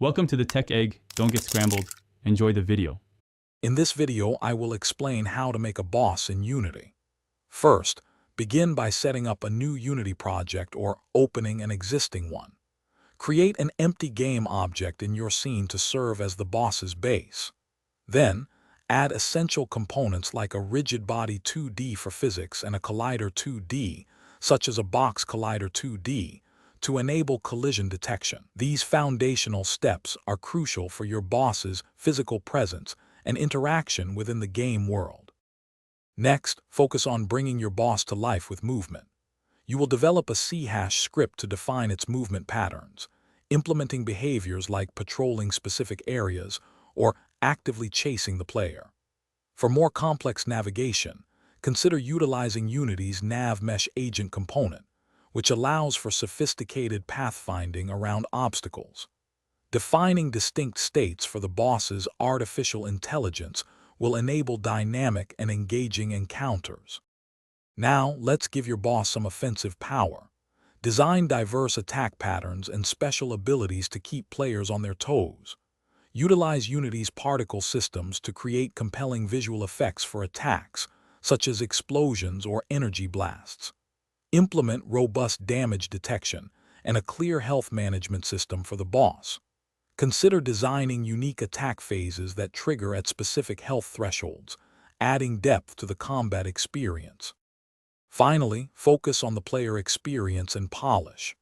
Welcome to the Tech Egg. Don't get scrambled. Enjoy the video. In this video, I will explain how to make a boss in Unity. First, begin by setting up a new Unity project or opening an existing one. Create an empty game object in your scene to serve as the boss's base. Then, add essential components like a rigid body 2D for physics and a collider 2D, such as a box collider 2D, to enable collision detection. These foundational steps are crucial for your boss's physical presence and interaction within the game world. Next, focus on bringing your boss to life with movement. You will develop a C# script to define its movement patterns, implementing behaviors like patrolling specific areas or actively chasing the player. For more complex navigation, consider utilizing Unity's NavMesh agent component, which allows for sophisticated pathfinding around obstacles. Defining distinct states for the boss's artificial intelligence will enable dynamic and engaging encounters. Now, let's give your boss some offensive power. Design diverse attack patterns and special abilities to keep players on their toes. Utilize Unity's particle systems to create compelling visual effects for attacks, such as explosions or energy blasts. Implement robust damage detection and a clear health management system for the boss. Consider designing unique attack phases that trigger at specific health thresholds, adding depth to the combat experience. Finally, focus on the player experience and polish.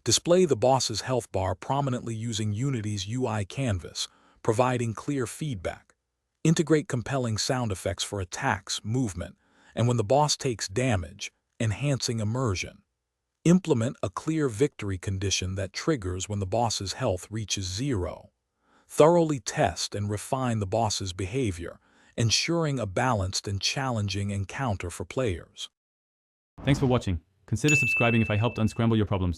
Display the boss's health bar prominently using Unity's UI canvas, providing clear feedback. Integrate compelling sound effects for attacks, movement, and when the boss takes damage, enhancing immersion. Implement a clear victory condition that triggers when the boss's health reaches 0. Thoroughly test and refine the boss's behavior, ensuring a balanced and challenging encounter for players. Thanks for watching. Consider subscribing if I helped unscramble your problems.